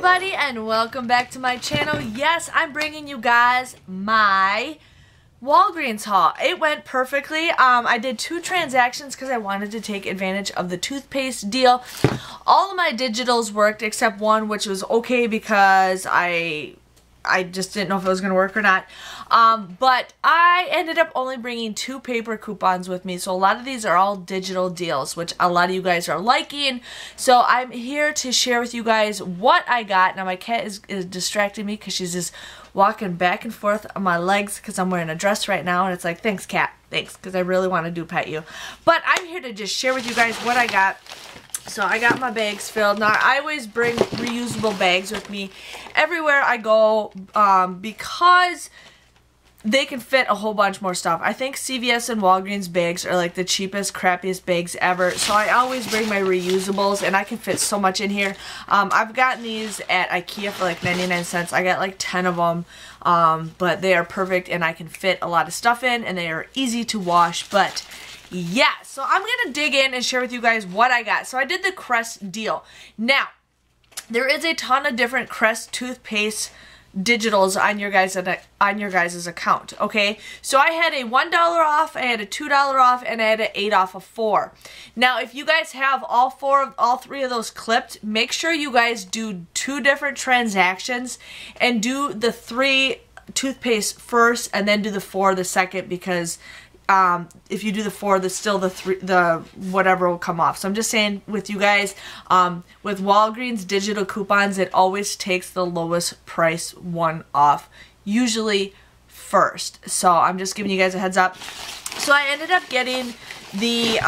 everybody, and welcome back to my channel. Yes, I'm bringing you guys my Walgreens haul. It went perfectly. I did 2 transactions because I wanted to take advantage of the toothpaste deal. All of my digitals worked except one, which was okay because I just didn't know if it was going to work or not. But I ended up only bringing 2 paper coupons with me. So a lot of these are all digital deals, which a lot of you guys are liking. So I'm here to share with you guys what I got. Now my cat is distracting me because she's just walking back and forth on my legs because I'm wearing a dress right now. And it's like, thanks cat, thanks, because I really want to pet you. But I'm here to just share with you guys what I got. So I got my bags filled. Now I always bring reusable bags with me everywhere I go because they can fit a whole bunch more stuff. I think CVS and Walgreens bags are like the cheapest, crappiest bags ever. So I always bring my reusables and I can fit so much in here. I've gotten these at IKEA for like 99 cents. I got like 10 of them. But they are perfect and I can fit a lot of stuff in and they are easy to wash. But yeah, so I'm going to dig in and share with you guys what I got. So I did the Crest deal. Now, there is a ton of different Crest toothpaste digitals on your guys' account, okay? So I had a $1 off, I had a $2 off, and I had an 8 off of 4. Now, if you guys have all 3 of those clipped, make sure you guys do 2 different transactions and do the 3 toothpaste first and then do the 4 the second, because if you do the 4, the whatever will come off. So I'm just saying with you guys, with Walgreens digital coupons, it always takes the lowest price one off, usually first. So I'm just giving you guys a heads up. So I ended up getting the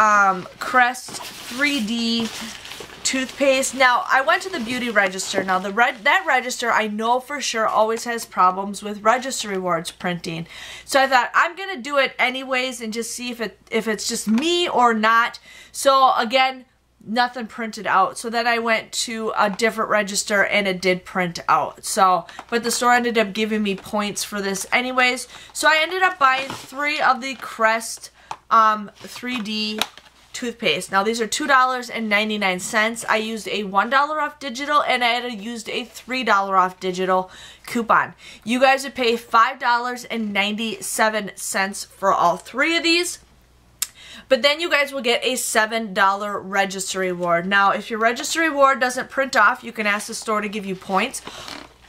Crest 3D toothpaste. Now, I went to the beauty register. Now, that register, I know for sure, always has problems with register rewards printing. So I thought, I'm going to do it anyways and just see if it's just me or not. So, again, nothing printed out. So then I went to a different register and it did print out. So, but the store ended up giving me points for this anyways. So I ended up buying 3 of the Crest 3D toothpaste. Now these are $2.99. I used a $1 off digital and I had used a $3 off digital coupon. You guys would pay $5.97 for all 3 of these. But then you guys will get a $7 register reward. Now if your register reward doesn't print off, you can ask the store to give you points.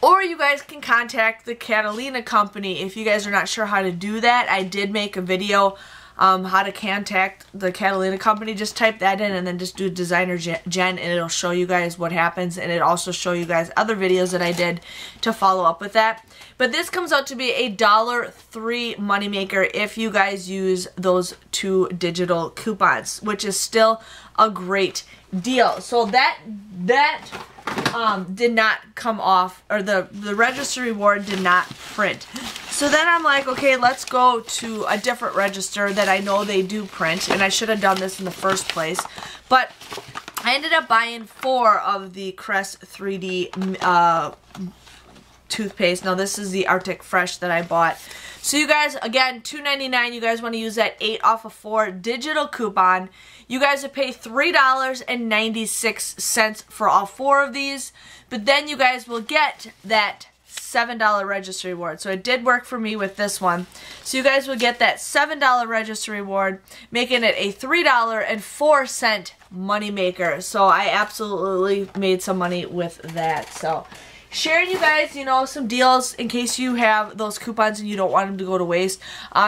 Or you guys can contact the Catalina company if you guys are not sure how to do that. I did make a video how to contact the Catalina company. Just type that in and then just do DesignerJen and it'll show you guys what happens, and it also show you guys other videos that I did to follow up with that. But this comes out to be a $3 moneymaker if you guys use those 2 digital coupons, which is still a great deal. So that did not come off, or the register reward did not print. So then I'm like, okay, let's go to a different register that I know they do print, and I should have done this in the first place. But I ended up buying 4 of the Crest 3D toothpaste. Now this is the Arctic Fresh that I bought. So you guys, again, $2.99. You guys want to use that 8 off of 4 digital coupon. You guys would pay $3.96 for all 4 of these. But then you guys will get that $7 register reward. So it did work for me with this one. So you guys will get that $7 register reward, making it a $3.04 money maker. So I absolutely made some money with that. So sharing you guys, you know, some deals in case you have those coupons and you don't want them to go to waste.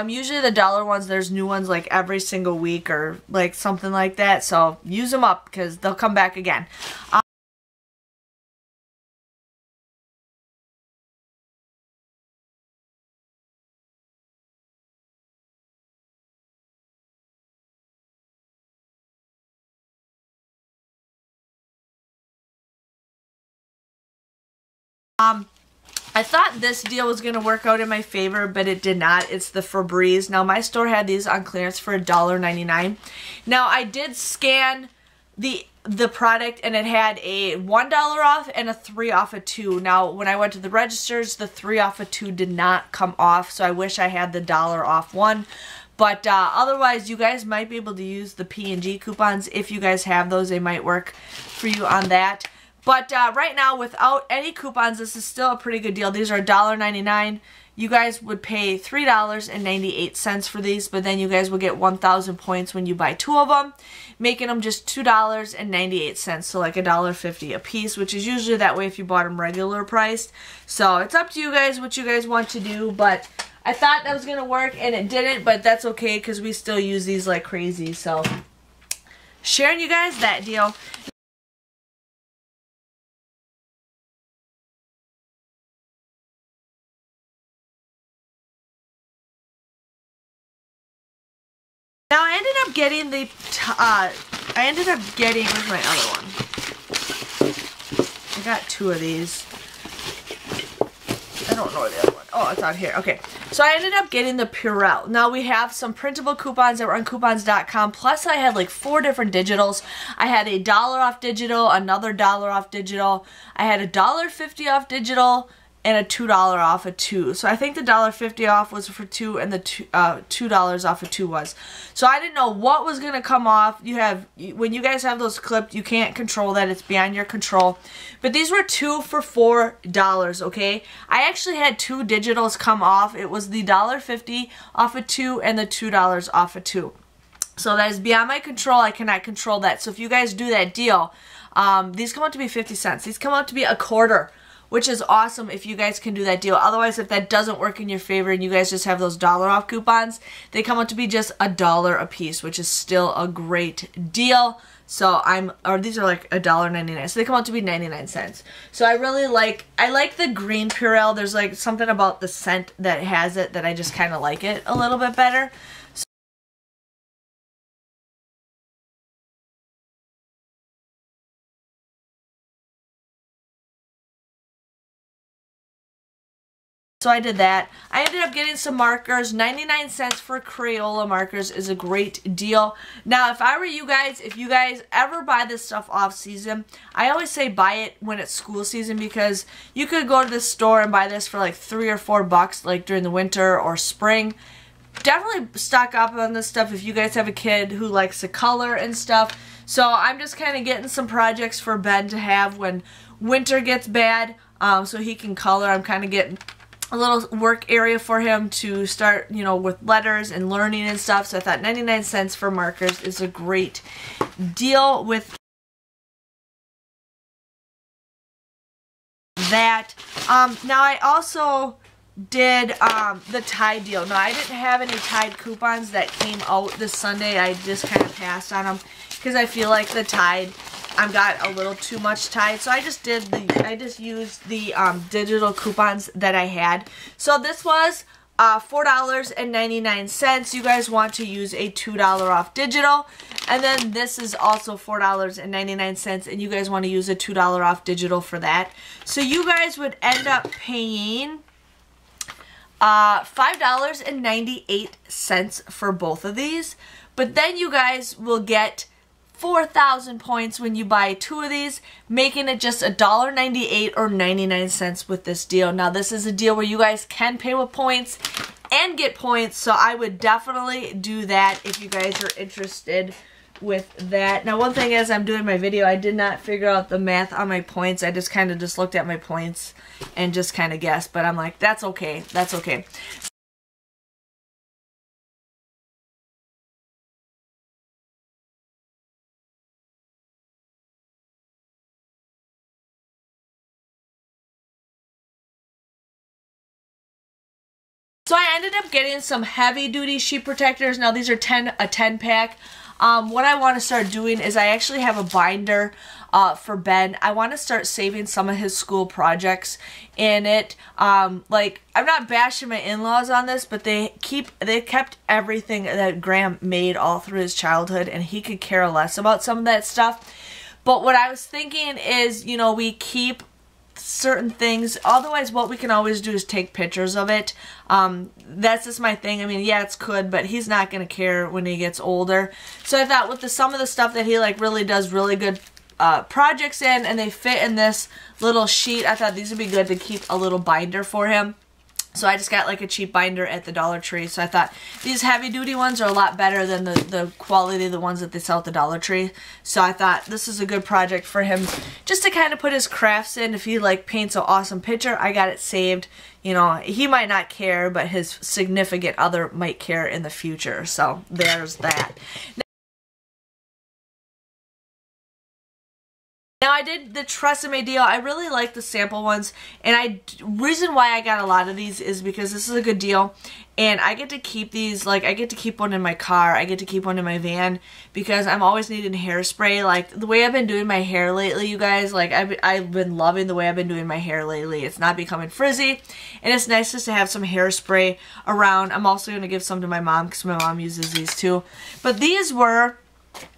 Usually the dollar ones, there's new ones like every single week or like something like that. So use them up because they'll come back again. I thought this deal was going to work out in my favor, but it did not. It's the Febreze. Now, my store had these on clearance for $1.99. Now, I did scan the product, and it had a $1 off and a 3 off of 2. Now, when I went to the registers, the 3 off of 2 did not come off, so I wish I had the $1 off one. But otherwise, you guys might be able to use the P&G coupons if you guys have those. They might work for you on that. But right now, without any coupons, this is still a pretty good deal. These are $1.99. You guys would pay $3.98 for these, but then you guys will get 1,000 points when you buy 2 of them, making them just $2.98, so like $1.50 a piece, which is usually that way if you bought them regular priced. So it's up to you guys what you guys want to do, but I thought that was going to work, and it didn't, but that's okay because we still use these like crazy. So sharing you guys that deal. Now I ended up getting the, where's my other one? I got 2 of these. I don't know where the other one. Oh, it's out here. Okay. So I ended up getting the Purell. Now we have some printable coupons that were on coupons.com. Plus I had like 4 different digitals. I had a $1 off digital, another $1 off digital. I had a $1.50 off digital, and a $2 off of 2. So I think the $1.50 off was for 2, and the $2 off of 2 was. So I didn't know what was going to come off. When you guys have those clipped, you can't control that. It's beyond your control. But these were 2 for $4, okay? I actually had 2 digitals come off. It was the $1.50 off of 2 and the $2 off of 2. So that is beyond my control. I cannot control that. So if you guys do that deal, these come out to be 50 cents. These come out to be a quarter, which is awesome if you guys can do that deal. Otherwise, if that doesn't work in your favor and you guys just have those $1 off coupons, they come out to be just $1 a piece, which is still a great deal. So these are like $1.99, so they come out to be 99 cents. So I like the green Purell. There's like something about the scent that has it that I just kind of like it a little bit better. So I did that. I ended up getting some markers. 99 cents for Crayola markers is a great deal. Now, if I were you guys, if you guys ever buy this stuff off season, I always say buy it when it's school season, because you could go to the store and buy this for like $3 or $4 like during the winter or spring. Definitely stock up on this stuff if you guys have a kid who likes to color and stuff. So I'm just kind of getting some projects for Ben to have when winter gets bad, so he can color. I'm kind of getting a little work area for him to start, you know, with letters and learning and stuff. So I thought 99 cents for markers is a great deal with that. Now I also did the Tide deal. Now I didn't have any Tide coupons that came out this Sunday. I just kind of passed on them because I feel like the Tide, I've got a little too much Tide, so I just used the digital coupons that I had. So this was $4.99. You guys want to use a $2 off digital, and then this is also $4.99, and you guys want to use a $2 off digital for that. So you guys would end up paying $5.98 for both of these, but then you guys will get 4,000 points when you buy 2 of these, making it just $1.98 or 99 cents with this deal. Now this is a deal where you guys can pay with points and get points, so I would definitely do that if you guys are interested with that. Now one thing, as I'm doing my video, I did not figure out the math on my points. I just kind of looked at my points and just kind of guessed, but I'm like, that's okay, that's okay. So I ended up getting some heavy duty sheet protectors. Now these are a 10 pack. What I want to start doing is I actually have a binder for Ben. I want to start saving some of his school projects in it. Like, I'm not bashing my in-laws on this, but they kept everything that Graham made all through his childhood, and he could care less about some of that stuff. But what I was thinking is, you know, we keep certain things. Otherwise, what we can always do is take pictures of it. That's just my thing. I mean, yeah, it's good, but he's not going to care when he gets older. So I thought with some of the stuff that he like really does really good projects in, and they fit in this little sheet, I thought these would be good to keep a little binder for him. So I just got like a cheap binder at the Dollar Tree. So I thought these heavy duty ones are a lot better than the quality of the ones that they sell at the Dollar Tree. So I thought this is a good project for him just to kind of put his crafts in. If he like paints an awesome picture, I got it saved. You know, he might not care, but his significant other might care in the future. So there's that. Now I did the Tresemme deal. I really like the sample ones, and reason why I got a lot of these is because this is a good deal, and I get to keep these, like I get to keep one in my car, I get to keep one in my van, because I'm always needing hairspray. Like the way I've been doing my hair lately, you guys, like I've been loving the way I've been doing my hair lately. It's not becoming frizzy, and it's nice just to have some hairspray around. I'm also going to give some to my mom because my mom uses these too. But these were,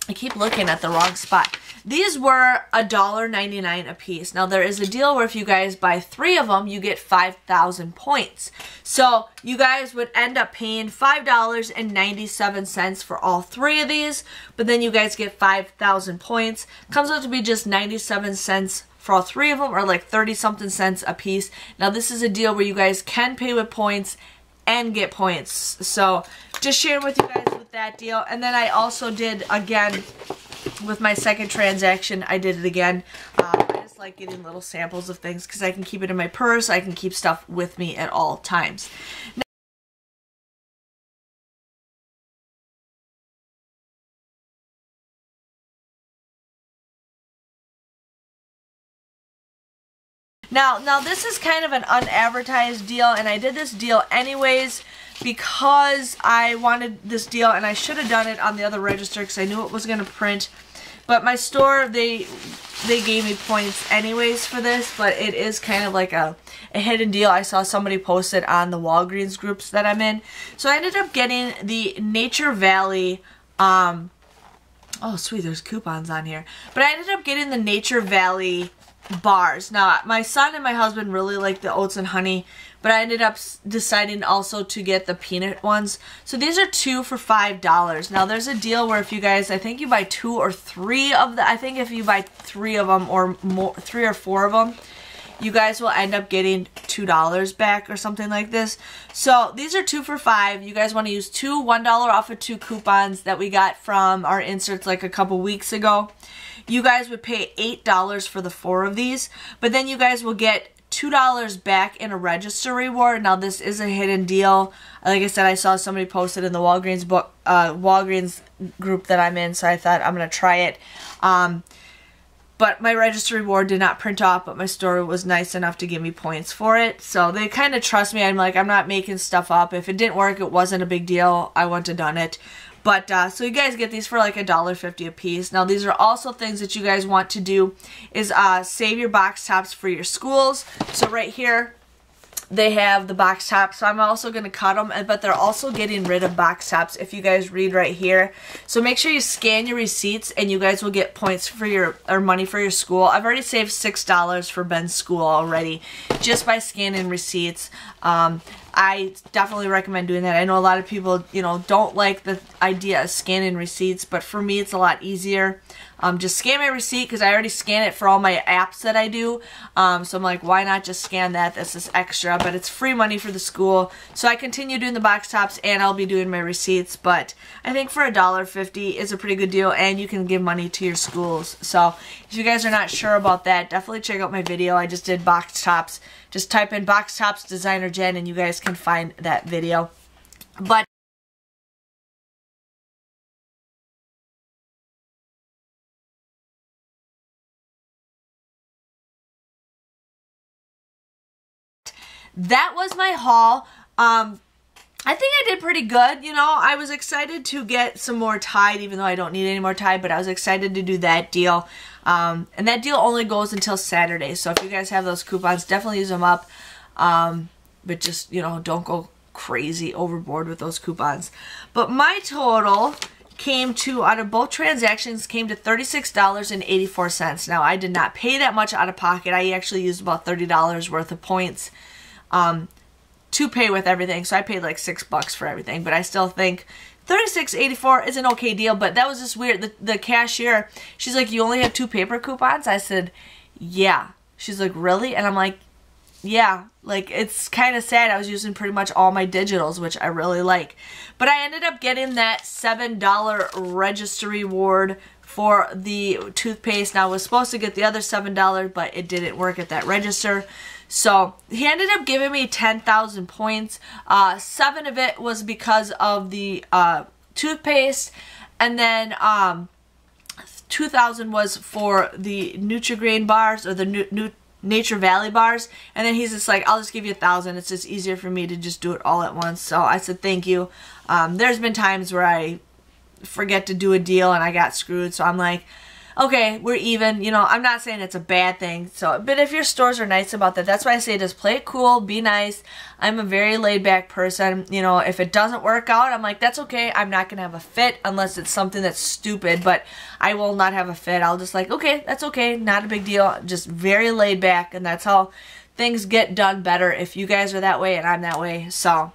I keep looking at the wrong spot. These were $1.99 a piece. Now there is a deal where if you guys buy 3 of them, you get 5,000 points. So you guys would end up paying $5.97 for all 3 of these, but then you guys get 5,000 points. Comes out to be just 97 cents for all 3 of them, or like 30-something cents a piece. Now this is a deal where you guys can pay with points and get points. So just sharing with you guys with that deal. And then I also did, again, with my second transaction, I did it again. I just like getting little samples of things because I can keep it in my purse. I can keep stuff with me at all times. Now this is kind of an unadvertised deal, and I did this deal anyways because I wanted this deal, and I should have done it on the other register because I knew it was going to print. But my store, they gave me points anyways for this, but it is kind of like a hidden deal. I saw somebody post it on the Walgreens groups that I'm in. So I ended up getting the Nature Valley, oh sweet, there's coupons on here. But I ended up getting the Nature Valley bars. Now, my son and my husband really like the oats and honey, but I ended up deciding also to get the peanut ones. So these are 2 for $5. Now, there's a deal where if you guys, I think you buy 2 or 3 of the, I think if you buy 3 of them or more, 3 or 4 of them, you guys will end up getting $2 back or something like this. So these are 2 for $5. You guys want to use 2 $1 off of 2 coupons that we got from our inserts like a couple weeks ago. You guys would pay $8 for the 4 of these, but then you guys will get $2 back in a register reward. Now this is a hidden deal. Like I said, I saw somebody post it in the Walgreens group that I'm in, so I thought I'm gonna try it. But my register reward did not print off, but my store was nice enough to give me points for it. So they kind of trust me. I'm like, I'm not making stuff up. If it didn't work, it wasn't a big deal. I wouldn't have done it. But, so you guys get these for like $1.50 a piece. Now, these are also things that you guys want to do is save your box tops for your schools. So right here, they have the box tops. So I'm also going to cut them, but they're also getting rid of box tops if you guys read right here. So make sure you scan your receipts and you guys will get points for your, or money for your school. I've already saved $6 for Ben's school already just by scanning receipts. I definitely recommend doing that. I know a lot of people, you know, don't like the idea of scanning receipts, but for me it's a lot easier. Just scan my receipt because I already scan it for all my apps that I do. So I'm like, why not just scan that? This is extra, but it's free money for the school. So I continue doing the box tops and I'll be doing my receipts, but I think for $1.50 is a pretty good deal and you can give money to your schools. So if you guys are not sure about that, definitely check out my video. I just did box tops. Just type in box tops DesignerJen and you guys can find that video. But that was my haul. I think I did pretty good. You know, I was excited to get some more Tide, even though I don't need any more Tide, but I was excited to do that deal. And that deal only goes until Saturday. So if you guys have those coupons, definitely use them up. But just, you know, don't go crazy overboard with those coupons. But my total came to, out of both transactions, came to $36.84. Now, I did not pay that much out of pocket. I actually used about $30 worth of points to pay with everything. So I paid like $6 for everything. But I still think $36.84 is an okay deal. But that was just weird. The cashier, she's like, you only have 2 paper coupons? I said, yeah. She's like, really? And I'm like, yeah, like it's kind of sad. I was using pretty much all my digitals, which I really like. But I ended up getting that $7 register reward for the toothpaste. Now I was supposed to get the other $7, but it didn't work at that register. So he ended up giving me 10,000 points. 7 of it was because of the toothpaste, and then 2,000 was for the Nutri-Grain bars, or the Nature Valley bars. And then he's just like, I'll just give you 1,000. It's just easier for me to just do it all at once. So I said thank you. There's been times where I forget to do a deal and I got screwed, so I'm like, okay, we're even. You know, I'm not saying it's a bad thing. So, but if your stores are nice about that, that's why I say just play it cool, be nice. I'm a very laid back person. You know, if it doesn't work out, I'm like, that's okay. I'm not gonna have a fit unless it's something that's stupid, but I will not have a fit. I'll just like, okay, that's okay, not a big deal. Just very laid back, and that's how things get done better if you guys are that way and I'm that way. So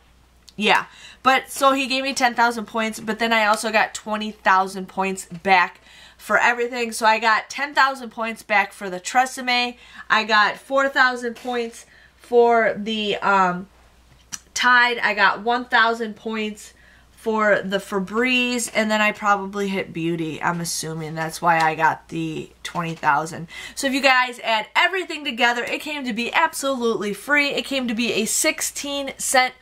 yeah, but so he gave me 10,000 points, but then I also got 20,000 points back for everything. So I got 10,000 points back for the Tresemme. I got 4,000 points for the Tide. I got 1,000 points for the Febreze, and then I probably hit Beauty. I'm assuming that's why I got the 20,000. So if you guys add everything together, it came to be absolutely free. It came to be a 16-cent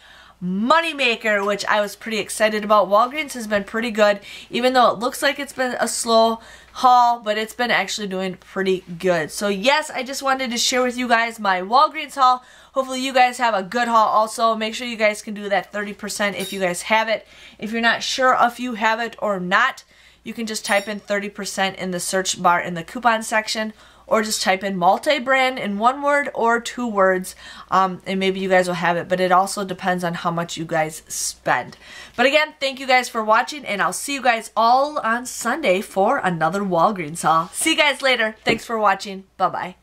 moneymaker, which I was pretty excited about. Walgreens has been pretty good, even though it looks like it's been a slow haul, but it's been actually doing pretty good. So yes, I just wanted to share with you guys my Walgreens haul. Hopefully you guys have a good haul also. Make sure you guys can do that 30% if you guys have it. If you're not sure if you have it or not, you can just type in 30% in the search bar in the coupon section, or just type in multi-brand in 1 word or 2 words, and maybe you guys will have it. But it also depends on how much you guys spend. But again, thank you guys for watching, and I'll see you guys all on Sunday for another Walgreens haul. See you guys later. Thanks for watching. Bye-bye.